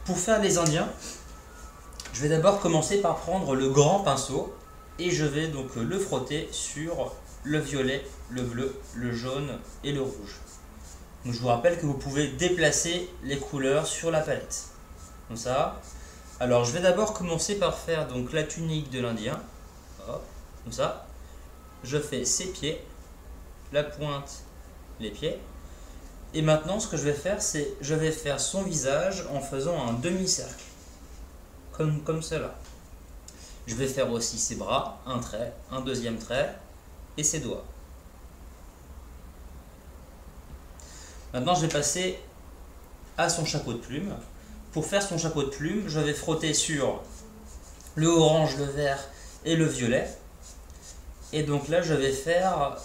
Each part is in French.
Pour faire les indiens, je vais d'abord commencer par prendre le grand pinceau et je vais donc le frotter sur le violet, le bleu, le jaune et le rouge. Donc je vous rappelle que vous pouvez déplacer les couleurs sur la palette. Comme ça. Alors je vais d'abord commencer par faire donc la tunique de l'Indien. Comme ça. Je fais ses pieds, la pointe, les pieds. Et maintenant ce que je vais faire, c'est je vais faire son visage en faisant un demi-cercle. Comme cela. Je vais faire aussi ses bras, un trait, un deuxième trait et ses doigts. Maintenant je vais passer à son chapeau de plume. Pour faire son chapeau de plume, je vais frotter sur le orange, le vert et le violet. Et donc là je vais faire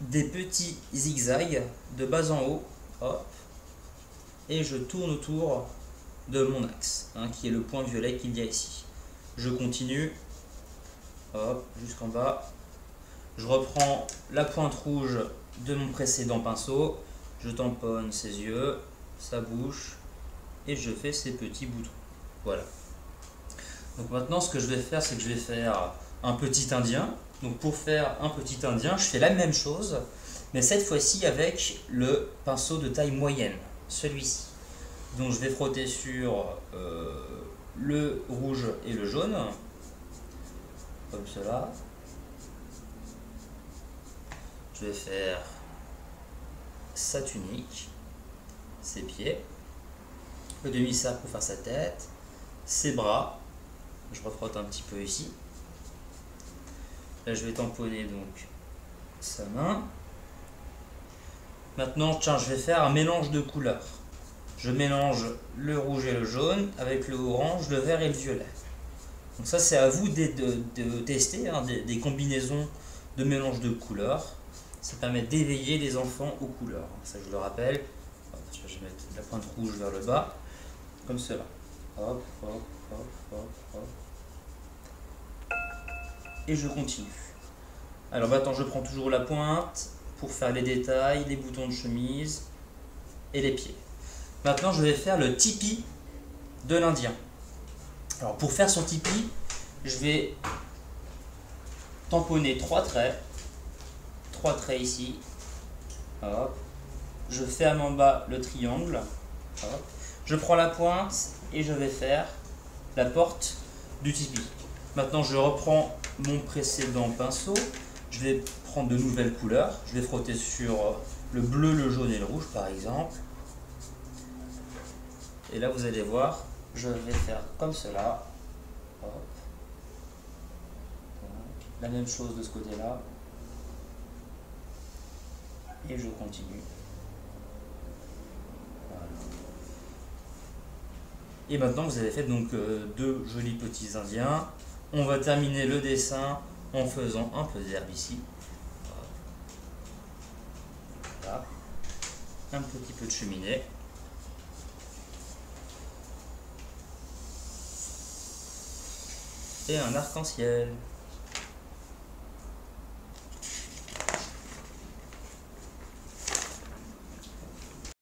des petits zigzags de bas en haut. Hop. Et je tourne autour de mon axe, qui est le point violet qu'il y a ici. Je continue, hop, jusqu'en bas. Je reprends la pointe rouge de mon précédent pinceau, je tamponne ses yeux, sa bouche, et je fais ses petits boutons. Voilà. Donc maintenant, ce que je vais faire, c'est que je vais faire un petit indien. Donc pour faire un petit indien, je fais la même chose, mais cette fois-ci avec le pinceau de taille moyenne, celui-ci. Donc je vais frotter sur le rouge et le jaune, comme cela. Je vais faire sa tunique, ses pieds, le demi-cercle pour faire sa tête, ses bras. Je refrotte un petit peu ici. Là je vais tamponner donc sa main. Maintenant tiens, je vais faire un mélange de couleurs. Je mélange le rouge et le jaune avec le orange, le vert et le violet. Donc ça c'est à vous de tester des combinaisons de mélange de couleurs. Ça permet d'éveiller les enfants aux couleurs. Ça je le rappelle. Je vais mettre la pointe rouge vers le bas, comme cela. Hop, hop, hop, hop, hop. Et je continue. Alors maintenant je prends toujours la pointe pour faire les détails, les boutons de chemise et les pieds. Maintenant je vais faire le tipi de l'Indien. Alors pour faire son tipi, je vais tamponner 3 traits. 3 traits ici. Hop. Je ferme en bas le triangle. Hop. Je prends la pointe et je vais faire la porte du tipi. Maintenant je reprends mon précédent pinceau. Je vais prendre de nouvelles couleurs. Je vais frotter sur le bleu, le jaune et le rouge par exemple. Et là vous allez voir, je vais faire comme cela. Hop. La même chose de ce côté-là. Et je continue. Voilà. Et maintenant vous avez fait donc deux jolis petits indiens. On va terminer le dessin en faisant un peu d'herbe ici. Voilà. Un petit peu de cheminée. Et un arc-en-ciel.